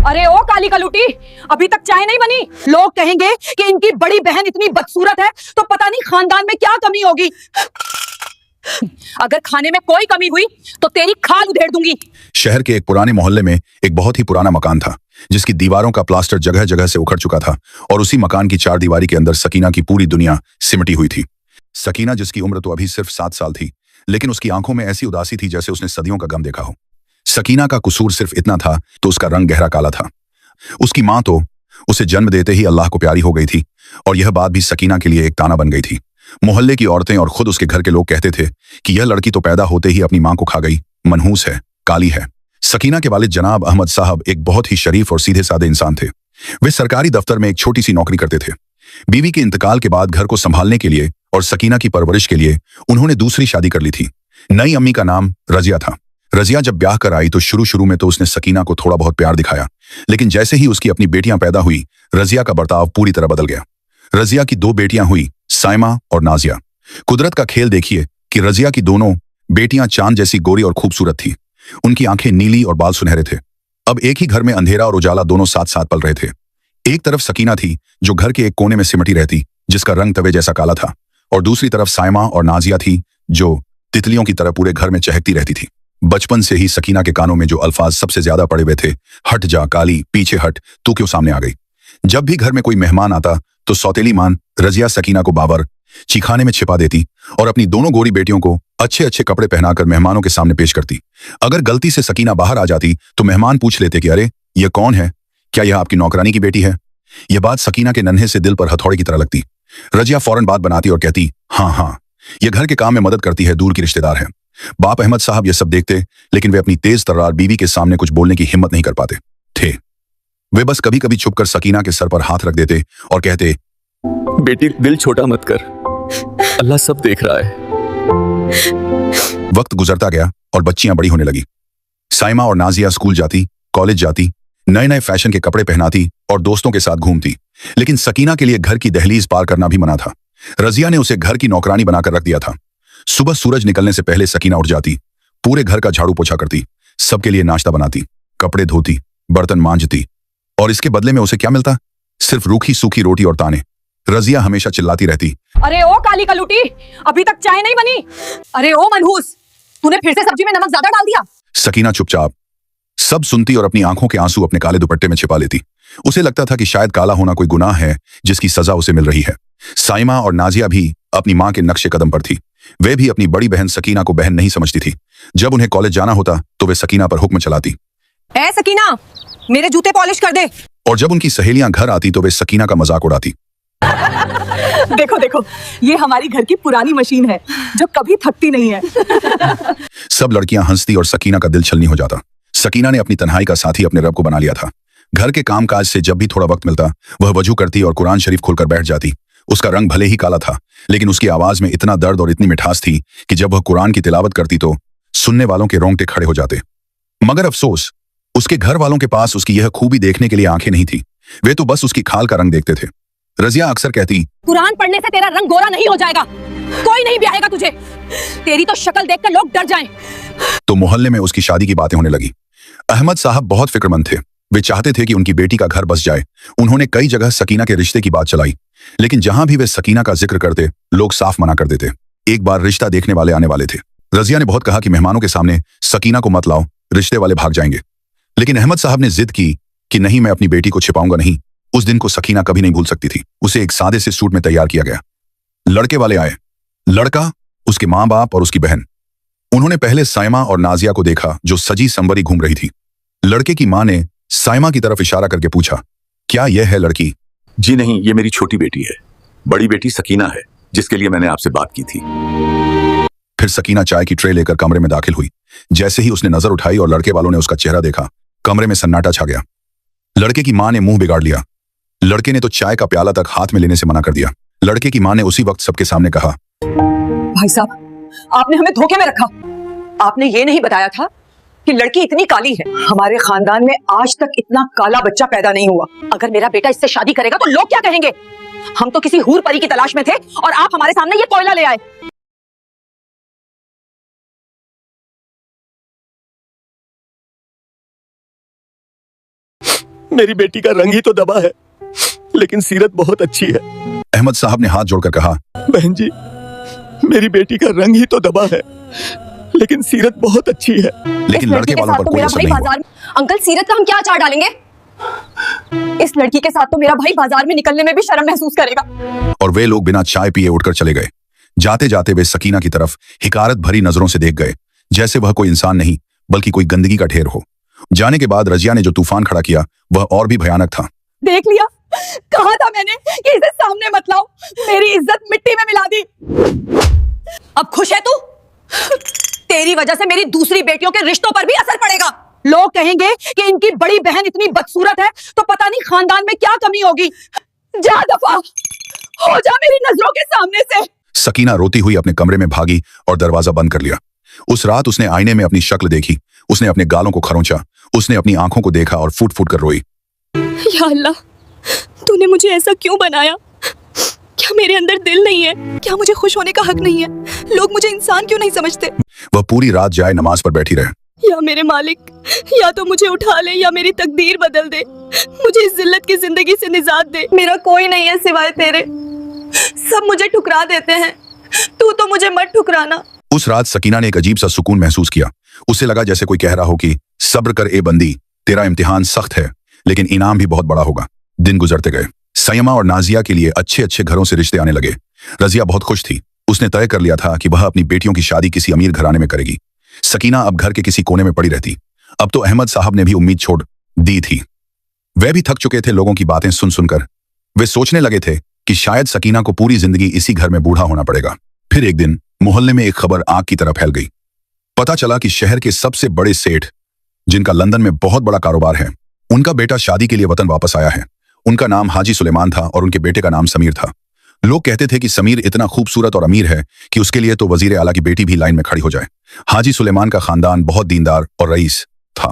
अरे ओ काली कलूटी, अभी तक चाय नहीं बनी। लोग कहेंगे कि इनकी बड़ी बहन इतनी बदसूरत है तो पता नहीं खानदान में क्या कमी होगी। अगर खाने में कोई कमी हुई तो तेरी खाल उधेड़ दूंगी। शहर के एक पुराने मोहल्ले में एक बहुत ही पुराना मकान था जिसकी दीवारों का प्लास्टर जगह जगह से उखड़ चुका था और उसी मकान की चार दीवारी के अंदर सकीना की पूरी दुनिया सिमटी हुई थी। सकीना, जिसकी उम्र तो अभी सिर्फ 7 साल थी, लेकिन उसकी आंखों में ऐसी उदासी थी जैसे उसने सदियों का गम देखा हो। सकीना का कसूर सिर्फ इतना था तो उसका रंग गहरा काला था। उसकी मां तो उसे जन्म देते ही अल्लाह को प्यारी हो गई थी और यह बात भी सकीना के लिए एक ताना बन गई थी। मोहल्ले की औरतें और खुद उसके घर के लोग कहते थे कि यह लड़की तो पैदा होते ही अपनी मां को खा गई, मनहूस है, काली है। सकीना के वालिद जनाब अहमद साहब एक बहुत ही शरीफ और सीधे साधे इंसान थे। वे सरकारी दफ्तर में एक छोटी सी नौकरी करते थे। बीवी के इंतकाल के बाद घर को संभालने के लिए और सकीना की परवरिश के लिए उन्होंने दूसरी शादी कर ली थी। नई अम्मी का नाम रजिया था। रजिया जब ब्याह कर आई तो शुरू में तो उसने सकीना को थोड़ा बहुत प्यार दिखाया, लेकिन जैसे ही उसकी अपनी बेटियां पैदा हुई, रजिया का बर्ताव पूरी तरह बदल गया। रजिया की 2 बेटियां हुई, साइमा और नाजिया। कुदरत का खेल देखिए कि रजिया की दोनों बेटियां चांद जैसी गोरी और खूबसूरत थी। उनकी आंखें नीली और बाल सुनहरे थे। अब एक ही घर में अंधेरा और उजाला दोनों साथ साथ पल रहे थे। एक तरफ सकीना थी जो घर के एक कोने में सिमटी रहती, जिसका रंग तवे जैसा काला था, और दूसरी तरफ साइमा और नाजिया थी जो तितलियों की तरह पूरे घर में चहकती रहती थी। बचपन से ही सकीना के कानों में जो अल्फाज सबसे ज्यादा पड़े हुए थे, हट जा काली, पीछे हट, तू क्यों सामने आ गई। जब भी घर में कोई मेहमान आता तो सौतेली मान रजिया सकीना को बाबर चिखाने में छिपा देती और अपनी दोनों गोरी बेटियों को अच्छे अच्छे कपड़े पहनाकर मेहमानों के सामने पेश करती। अगर गलती से सकीना बाहर आ जाती तो मेहमान पूछ लेते कि अरे ये कौन है, क्या यह आपकी नौकरानी की बेटी है। यह बात सकीना के नन्हे से दिल पर हथौड़े की तरह लगती। रजिया फौरन बात बनाती और कहती, हाँ, यह घर के काम में मदद करती है, दूर की रिश्तेदार है। बाप अहमद साहब यह सब देखते, लेकिन वे अपनी तेज तर्रार बीवी के सामने कुछ बोलने की हिम्मत नहीं कर पाते थे। वे बस कभी कभी छुपकर सकीना के सर पर हाथ रख देते और कहते, बेटी दिल छोटा मत कर, अल्लाह सब देख रहा है। वक्त गुजरता गया और बच्चियां बड़ी होने लगी। साइमा और नाजिया स्कूल जाती, कॉलेज जाती, नए नए फैशन के कपड़े पहनाती और दोस्तों के साथ घूमती, लेकिन सकीना के लिए घर की दहलीज पार करना भी मना था। रजिया ने उसे घर की नौकरानी बनाकर रख दिया था। सुबह सूरज निकलने से पहले सकीना उठ जाती, पूरे घर का झाड़ू पोछा करती, सबके लिए नाश्ता बनाती, कपड़े धोती, बर्तन मांजती, और इसके बदले में उसे क्या मिलता? सिर्फ रूखी सूखी रोटी और ताने। रजिया हमेशा चिल्लाती रहती, अरे ओ काली कलूटी, अभी तक चाय नहीं बनी। अरे ओ मनहूस, तूने फिर से सब्जी में नमक ज्यादा डाल दिया। सकीना चुपचाप सब सुनती और अपनी आंखों के आंसू अपने काले दुपट्टे में छिपा लेती। उसे लगता था कि शायद काला होना कोई गुनाह है जिसकी सजा उसे मिल रही है। साइमा और नाजिया भी अपनी मां के नक्शे कदम पर थी। वे भी अपनी बड़ी बहन सकीना को बहन नहीं समझती थी। जब उन्हें कॉलेज जाना होता तो वे सकीना पर हुक्म चलाती, ए सकीना, मेरे जूते पॉलिश कर दे। और जब उनकी सहेलियां घर आती तो वे सकीना का मजाक उड़ाती। देखो देखो, ये हमारी घर की पुरानी मशीन है जो कभी थकती नहीं है। सब लड़कियां हंसती और सकीना का दिल छलनी हो जाता। सकीना ने अपनी तन्हाई का साथी अपने रब को बना लिया था। घर के कामकाज से जब भी थोड़ा वक्त मिलता वह वजू करती और कुरान शरीफ खोलकर बैठ जाती। उसका रंग भले ही काला था, लेकिन उसकी आवाज में इतना दर्द और इतनी मिठास थी कि जब वह कुरान की तिलावत करती तो सुनने वालों के रोंगटे खड़े हो जाते। मगर अफसोस, उसके घर वालों के पास उसकी यह खूबी देखने के लिए आंखें नहीं थी। वे तो बस उसकी खाल का रंग देखते थे। रजिया अक्सर कहती, कुरान पढ़ने से तेरा रंग गोरा नहीं हो जाएगा, कोई नहीं ब्याहेगा तुझे, तेरी तो शक्ल देखकर लोग डर जाएं। तो मोहल्ले में उसकी शादी की बातें होने लगी। अहमद साहब बहुत फिक्रमंद थे। वे चाहते थे कि उनकी बेटी का घर बस जाए। उन्होंने कई जगह सकीना के रिश्ते की बात चलाई, लेकिन जहां भी वे सकीना का जिक्र करते लोग साफ मना कर देते। एक बार रिश्ता देखने वाले आने वाले थे। रजिया ने बहुत कहा कि मेहमानों के सामने सकीना को मत लाओ, रिश्ते वाले भाग जाएंगे, लेकिन अहमद साहब ने जिद की कि नहीं, मैं अपनी बेटी को छिपाऊंगा नहीं। उस दिन को सकीना कभी नहीं भूल सकती थी। उसे एक सादे से सूट में तैयार किया गया। लड़के वाले आए, लड़का, उसके माँ बाप और उसकी बहन। उन्होंने पहले साइमा और नाजिया को देखा जो सजी संवरी घूम रही थी। लड़के की माँ ने साइमा की तरफ इशारा करके पूछा, क्या यह है लड़की? जी नहीं, ये मेरी छोटी बेटी है। बड़ी बेटी सकीना है जिसके लिए मैंने आपसे बात की थी। फिर सकीना चाय की ट्रे लेकर कमरे में दाखिल हुई। जैसे ही उसने नजर उठाई और लड़के वालों ने उसका चेहरा देखा, कमरे में सन्नाटा छा गया। लड़के की माँ ने मुंह बिगाड़ लिया। लड़के ने तो चाय का प्याला तक हाथ में लेने से मना कर दिया। लड़के की माँ ने उसी वक्त सबके सामने कहा, भाई साहब, आपने हमें धोखे में रखा। आपने ये नहीं बताया था कि लड़की इतनी काली है। हमारे खानदान में आज तक इतना काला बच्चा पैदा नहीं हुआ। अगर मेरा बेटा इससे शादी करेगा तो लोग क्या कहेंगे? हम तो किसी हूर परी की तलाश में थे और आप हमारे सामने ये कोयला ले आए। मेरी बेटी का रंग ही तो दबा है, लेकिन सीरत बहुत अच्छी है। अहमद साहब ने हाथ जोड़कर कहा, बहन जी, मेरी बेटी का रंग ही तो दबा है, लेकिन सीरत बहुत अच्छी है। लेकिन लड़के वालों पर कोई असर नहीं हुआ। अंकल, सीरत का हम क्या अचार डालेंगे? इस लड़की के साथ तो मेरा भाई बाजार में निकलने में भी शर्म महसूस करेगा। और वे लोग बिना चाय पिए उठकर चले गए। जाते जाते वे सकीना की तरफ हिकारत भरी नजरों से देख गए, जैसे वह कोई इंसान नहीं बल्कि कोई गंदगी का ढेर हो। जाने के बाद रजिया ने जो तूफान खड़ा किया वह और भी भयानक था। देख लिया, कहा था मैंने कि इसे सामने मत लाओ, मेरी इज्जत मिट्टी में मिला दी। अब खुश है तू? तेरी वजह से मेरी दूसरी बेटियों के रिश्तों पर भी असर पड़ेगा। लोग कहेंगे कि इनकी बड़ी बहन इतनी बदसूरत है तो पता नहीं खानदान में क्या कमी होगी। जा दफा हो जा मेरी नजरों के सामने से। सकीना रोती हुई अपने कमरे में भागी और दरवाजा बंद कर लिया। उस रात उसने आईने में अपनी शक्ल देखी, उसने अपने गालों को खरोंचा, उसने अपनी आंखों को देखा और फूट फूट कर रोई। या अल्लाह, तूने मुझे ऐसा क्यों बनाया? क्या मेरे अंदर दिल नहीं है? क्या मुझे खुश होने का हक नहीं है? लोग मुझे इंसान क्यों नहीं समझते? वह पूरी रात जाए नमाज पर बैठी रहे। या मेरे मालिक, या तो मुझे उठा ले या मेरी तकदीर बदल दे, मुझे इस जिल्लत की जिंदगी से निजात दे। मेरा कोई नहीं है सिवाय तेरे, सब मुझे ठुकरा देते हैं, तू तो मुझे मत ठुकराना। उस रात सकीना ने एक अजीब सा सुकून महसूस किया। उसे लगा जैसे कोई कह रहा हो कि सब्र कर ए बंदी, तेरा इम्तिहान सख्त है लेकिन इनाम भी बहुत बड़ा होगा। दिन गुजरते गए। सयमा और नाजिया के लिए अच्छे अच्छे घरों से रिश्ते आने लगे। रजिया बहुत खुश थी। उसने तय कर लिया था कि वह अपनी बेटियों की शादी किसी अमीर घराने में करेगी। सकीना अब घर के किसी कोने में पड़ी रहती। अब तो अहमद साहब ने भी उम्मीद छोड़ दी थी। वे भी थक चुके थे लोगों की बातें सुन सुनकर। वे सोचने लगे थे कि शायद सकीना को पूरी जिंदगी इसी घर में बूढ़ा होना पड़ेगा। फिर एक दिन मोहल्ले में एक खबर आग की तरह फैल गई। पता चला कि शहर के सबसे बड़े सेठ, जिनका लंदन में बहुत बड़ा कारोबार है, उनका बेटा शादी के लिए वतन वापस आया है। उनका नाम हाजी सुलेमान था और उनके बेटे का नाम समीर था। लोग कहते थे कि समीर इतना खूबसूरत और अमीर है कि उसके लिए तो वजीर आला की बेटी भी लाइन में खड़ी हो जाए। हाजी सुलेमान का खानदान बहुत दीनदार और रईस था।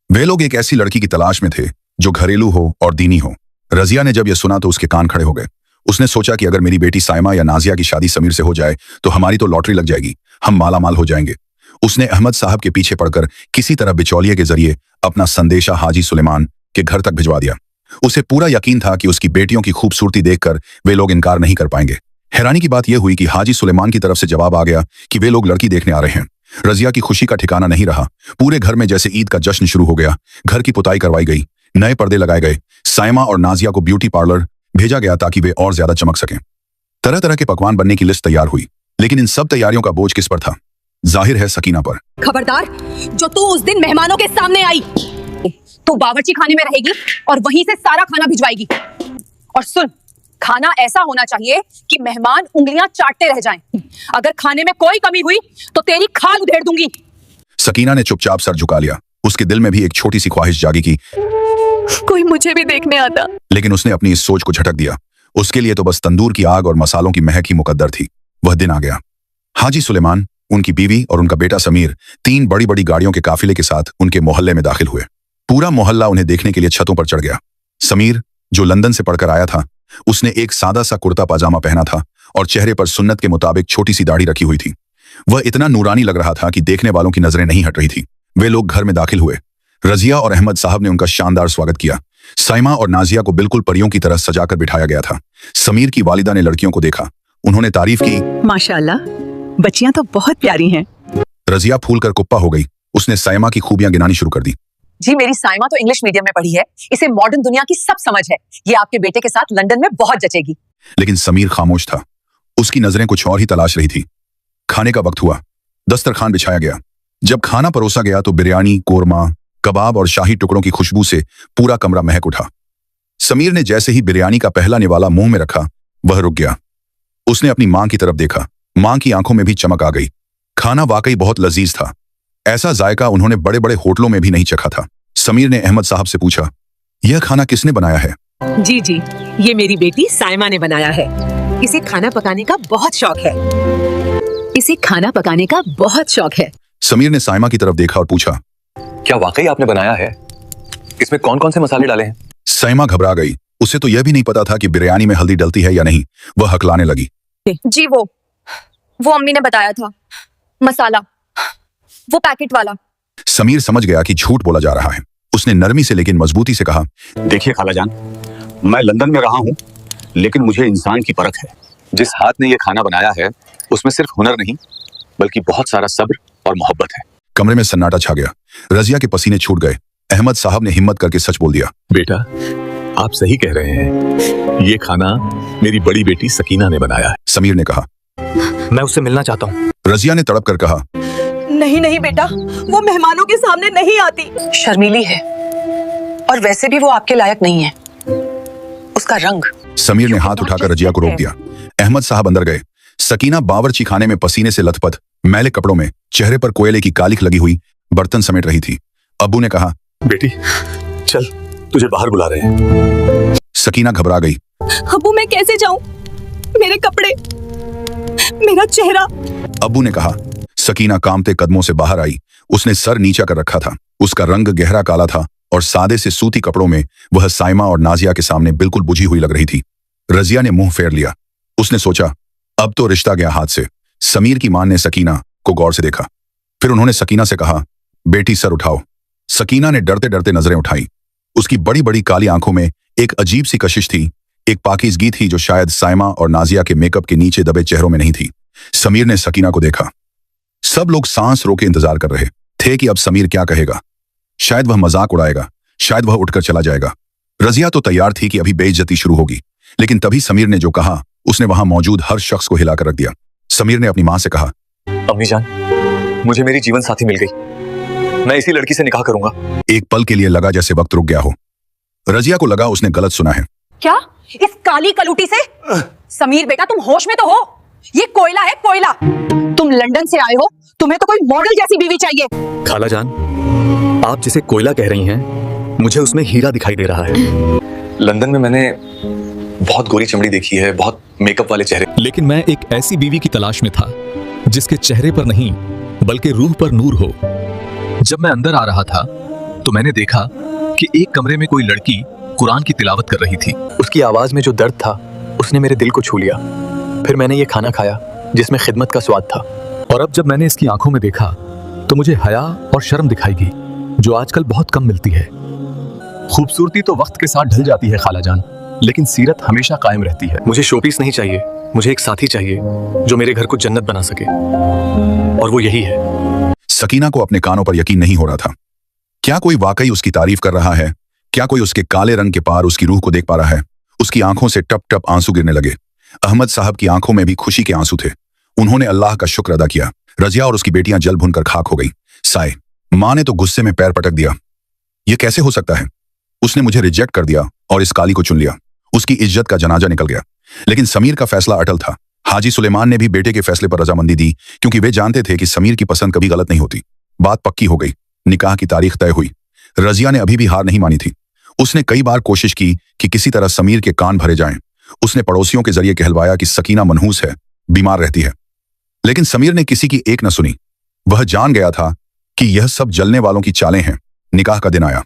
वे लोग एक ऐसी लड़की की तलाश में थे जो घरेलू हो और दीनी हो। रजिया ने जब यह सुना तो उसके कान खड़े हो गए। उसने सोचा कि अगर मेरी बेटी साइमा या नाजिया की शादी समीर से हो जाए तो हमारी तो लॉटरी लग जाएगी, हम माला माल हो जाएंगे। उसने अहमद साहब के पीछे पड़कर किसी तरह बिचौलिए के जरिए अपना संदेशा हाजी सुलेमान के घर तक भिजवा दिया। उसे पूरा यकीन था कि उसकी बेटियों की खूबसूरती देखकर वे लोग इनकार नहीं कर पाएंगे। हैरानी की बात यह हुई कि हाजी सुलेमान की तरफ से जवाब आ गया कि वे लोग लड़की देखने आ रहे हैं। रजिया की खुशी का ठिकाना नहीं रहा। पूरे घर में जैसे ईद का जश्न शुरू हो गया। घर की पुताई करवाई गई, नए पर्दे लगाए गए। साइमा और नाजिया को ब्यूटी पार्लर भेजा गया ताकि वे और ज्यादा चमक सकें। तरह तरह के पकवान बनने की लिस्ट तैयार हुई, लेकिन इन सब तैयारियों का बोझ किस पर था? जाहिर है सकीना पर। खबरदार, जो तू उस दिन मेहमानों के सामने आई, तू बावर्ची खाने में रहेगी और वहीं से सारा खाना भिजवाएगी। और सुन, खाना ऐसा होना चाहिए कि मेहमान उंगलियां चाटते रह जाएं। अगर खाने में कोई कमी हुई तो तेरी खाल उधेड़ दूंगी। सकीना ने चुपचाप सर झुका लिया। उसके दिल में भी एक छोटी सी ख्वाहिश जागी कि कोई मुझे भी देखने आता। लेकिन उसने अपनी इस सोच को झटक दिया। उसके लिए तो बस तंदूर की आग और मसालों की महक ही मुकद्दर थी। वह दिन आ गया। हाजी सुलेमान, उनकी बीवी और उनका बेटा समीर 3 बड़ी बड़ी गाड़ियों के काफिले के साथ उनके मोहल्ले में दाखिल हुए। पूरा मोहल्ला उन्हें देखने के लिए छतों पर चढ़ गया। समीर, जो लंदन से पढ़कर आया था, उसने एक सादा सा कुर्ता पाजामा पहना था और चेहरे पर सुन्नत के मुताबिक छोटी सी दाढ़ी रखी हुई थी। वह इतना नूरानी लग रहा था कि देखने वालों की नजरें नहीं हट रही थी। वे लोग घर में दाखिल हुए। रजिया और अहमद साहब ने उनका शानदार स्वागत किया। साइमा और नाजिया को बिल्कुल परियों की तरह सजाकर बिठाया गया था। समीर की वालिदा ने लड़कियों को देखा। उन्होंने तारीफ की। माशाल्लाह, बच्चियां तो बहुत प्यारी हैं। रजिया फूल कर कुप्पा हो गई। उसने साइमा की खूबियां गिनानी शुरू कर दी। जी, मेरी साइमा तो इंग्लिश मीडियम में पढ़ी है, इसे मॉडर्न दुनिया की सब समझ है। ये आपके बेटे के साथ लंदन में बहुत जचेगी। लेकिन समीर खामोश था। उसकी नजरें कुछ और ही तलाश रही थी। खाने का वक्त हुआ। दस्तरखान बिछाया गया। जब खाना परोसा गया तो बिरयानी, कोरमा, कबाब और शाही टुकड़ों की खुशबू से पूरा कमरा महक उठा। समीर ने जैसे ही बिरयानी का पहला निवाला मुंह में रखा, वह रुक गया। उसने अपनी मां की तरफ देखा। मां की आंखों में भी चमक आ गई। खाना वाकई बहुत लजीज था। ऐसा जायका उन्होंने बड़े बड़े होटलों में भी नहीं चखा था। समीर ने अहमद साहब से पूछा, यह खाना किसने बनाया है? जी जी, ये मेरी बेटी साइमा ने बनाया है। इसे खाना पकाने का बहुत शौक है। इसे खाना पकाने का बहुत शौक है। समीर ने साइमा की तरफ देखा और पूछा, क्या वाकई आपने बनाया है? इसमें कौन कौन से मसाले डाले हैं? साइमा घबरा गई। उसे तो यह भी नहीं पता था कि बिरयानी में हल्दी डलती है या नहीं। वह हकलाने लगी। जी, वो अम्मी ने बताया था। मसाला, वो पैकेट वाला। समीर समझ गया कि झूठ बोला जा रहा है। उसने नरमी से लेकिन मजबूती से कहा, देखिए खालाजान, मैं लंदन में रहा हूँ, लेकिन मुझे इंसान की परख है। जिस हाथ ने ये खाना बनाया है उसमें सिर्फ हुनर नहीं बल्कि बहुत सारा सब्र और मोहब्बत है। कमरे में सन्नाटा छा गया। रजिया के पसीने छूट गए। अहमद साहब ने हिम्मत करके सच बोल दिया, बेटा, आप सही कह रहे हैं, ये खाना मेरी बड़ी बेटी सकीना ने बनाया है। समीर ने कहा। मैं उससे मिलना चाहता हूँ। रजिया ने तड़प कर कहा, नहीं नहीं बेटा, वो मेहमानों के सामने नहीं आती। शर्मीली है और वैसे भी वो आपके लायक नहीं है। उसका रंग। समीर ने हाथ उठाकर रजिया को रोक दिया। अहमद साहब अंदर गए। सकीना बावर्ची खाने में पसीने से लथपथ, मैले कपड़ों में, चेहरे पर कोयले की कालिख लगी हुई बर्तन समेट रही थी। अब्बू ने कहा, बेटी चल, तुझे बाहर बुला रहे हैं। सकीना घबरा गई। अब्बू मैं कैसे जाऊं? मेरे कपड़े, मेरा चेहरा। अब्बू ने कहा। सकीना कांपते कदमों से बाहर आई। उसने सर नीचा कर रखा था। उसका रंग गहरा काला था और सादे से सूती कपड़ों में वह साइमा और नाजिया के सामने बिल्कुल बुझी हुई लग रही थी। रजिया ने मुंह फेर लिया। उसने सोचा, अब तो रिश्ता गया हाथ से। समीर की मां ने सकीना को गौर से देखा। फिर उन्होंने सकीना से कहा, बेटी सर उठाओ। सकीना ने डरते डरते नजरें उठाई। उसकी बड़ी बड़ी काली आंखों में एक अजीब सी कशिश थी, एक पाकीज़गी थी जो शायद साइमा और नाजिया के मेकअप के नीचे दबे चेहरों में नहीं थी। समीर ने सकीना को देखा। सब लोग सांस रोके इंतजार कर रहे थे कि अब समीर क्या कहेगा। शायद वह मजाक उड़ाएगा, शायद वह उठकर चला जाएगा। रजिया तो तैयार थी कि अभी बेइज्जती शुरू होगी, लेकिन तभी समीर ने जो कहा उसने वहां मौजूद हर शख्स को हिलाकर रख दिया। समीर ने अपनी मां से कहा, अम्मी जान, मुझे मेरी जीवन साथी मिल गई। मैं इसी लड़की से निकाह करूंगा। एक पल के लिए लगा जैसे वक्त रुक गया हो। रजिया को लगा उसने गलत सुना है। क्या? इस काली कलूटी से? समीर बेटा, तुम होश में तो हो? ये कोयला है, कोयला। तुम लंदन से आए हो, तुम्हें तो कोई मॉडल जैसी बीवी चाहिए। खालाजान, आप जिसे कोयला कह रही हैं, मुझे उसमें हीरा दिखाई दे रहा है। लंदन में मैंने बहुत गोरी चमड़ी देखी है, बहुत मेकअप वाले चेहरे। लेकिन मैं एक ऐसी बीवी की तलाश में था जिसके चेहरे पर नहीं बल्कि रूह पर नूर हो। जब मैं अंदर आ रहा था तो मैंने देखा कि एक कमरे में कोई लड़की कुरान की तिलावत कर रही थी। उसकी आवाज में जो दर्द था उसने मेरे दिल को छू लिया। फिर मैंने ये खाना खाया जिसमें खिदमत का स्वाद था। और अब जब मैंने इसकी आंखों में देखा तो मुझे हया और शर्म दिखाई दी, जो आजकल बहुत कम मिलती है। खूबसूरती तो वक्त के साथ ढल जाती है खालाजान, लेकिन सीरत हमेशा कायम रहती है। मुझे शोपीस नहीं चाहिए, मुझे एक साथी चाहिए जो मेरे घर को जन्नत बना सके, और वो यही है। सकीना को अपने कानों पर यकीन नहीं हो रहा था। क्या कोई वाकई उसकी तारीफ कर रहा है? क्या कोई उसके काले रंग के पार उसकी रूह को देख पा रहा है? उसकी आंखों से टप टप आंसू गिरने लगे। अहमद साहब की आंखों में भी खुशी के आंसू थे। उन्होंने अल्लाह का शुक्र अदा किया। रजिया और उसकी बेटियां जल भुनकर खाक हो गई। साए मां ने तो गुस्से में पैर पटक दिया। यह कैसे हो सकता है? उसने मुझे रिजेक्ट कर दिया और इस काली को चुन लिया। उसकी इज्जत का जनाजा निकल गया। लेकिन समीर का फैसला अटल था। हाजी सुलेमान ने भी बेटे के फैसले पर रजामंदी दी, क्योंकि वे जानते थे कि समीर की पसंद कभी गलत नहीं होती। बात पक्की हो गई। निकाह की तारीख तय हुई। रजिया ने अभी भी हार नहीं मानी थी। उसने कई बार कोशिश की कि किसी तरह समीर के कान भरे जाएं। उसने पड़ोसियों के जरिए कहलवाया कि सकीना मनहूस है, बीमार रहती है। लेकिन समीर ने किसी की एक न सुनी। वह जान गया था कि यह सब जलने वालों की चालें हैं। निकाह का दिन आया।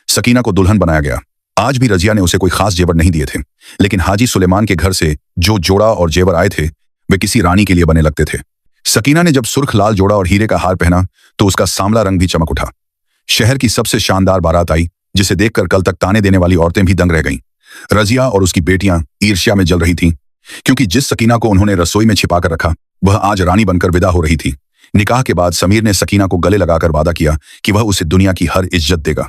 सकीना को दुल्हन बनाया गया। आज भी रजिया ने उसे कोई खास जेवर नहीं दिए थे, लेकिन हाजी सुलेमान के घर से जो जोड़ा और जेवर आए थे वे किसी रानी के लिए बने लगते थे। सकीना ने जब सुर्ख लाल जोड़ा और हीरे का हार पहना तो उसका सांवला रंग भी चमक उठा। शहर की सबसे शानदार बारात आई, जिसे देखकर कल तक ताने देने वाली औरतें भी दंग रह गईं। रजिया और उसकी बेटियां ईर्ष्या में जल रही थीं, क्योंकि जिस सकीना को उन्होंने रसोई में छिपा कर रखा वह आज रानी बनकर विदा हो रही थी। निकाह के बाद समीर ने सकीना को गले लगाकर वादा किया कि वह उसे दुनिया की हर इज्जत देगा।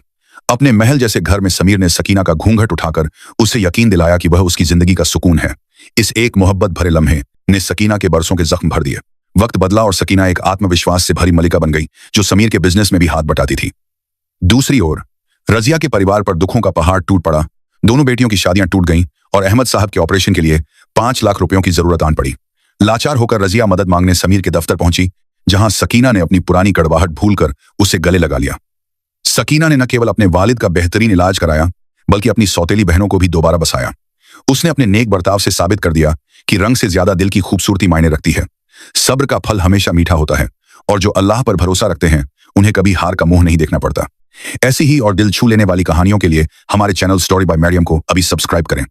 अपने महल जैसे घर में समीर ने सकीना का घूंघट उठाकर उसे यकीन दिलाया कि वह उसकी जिंदगी का सुकून है। इस एक मोहब्बत भरे लम्हे ने सकीना के बरसों के जख्म भर दिए। वक्त बदला और सकीना एक आत्मविश्वास से भरी मलिका बन गई, जो समीर के बिजनेस में भी हाथ बटाती थी। दूसरी ओर रजिया के परिवार पर दुखों का पहाड़ टूट पड़ा। दोनों बेटियों की शादियां टूट गईं और अहमद साहब के ऑपरेशन के लिए 5 लाख रुपयों की जरूरत आन पड़ी। लाचार होकर रजिया मदद मांगने समीर के दफ्तर पहुंची, जहां सकीना ने अपनी पुरानी कड़वाहट भूलकर उसे गले लगा लिया। सकीना ने न केवल अपने वालिद का बेहतरीन इलाज कराया, बल्कि अपनी सौतेली बहनों को भी दोबारा बसाया। उसने अपने नेक बर्ताव से साबित कर दिया कि रंग से ज्यादा दिल की खूबसूरती मायने रखती है। सब्र का फल हमेशा मीठा होता है, और जो अल्लाह पर भरोसा रखते हैं उन्हें कभी हार का मुंह नहीं देखना पड़ता। ऐसी ही और दिल छू लेने वाली कहानियों के लिए हमारे चैनल स्टोरी बाय मरियम को अभी सब्सक्राइब करें।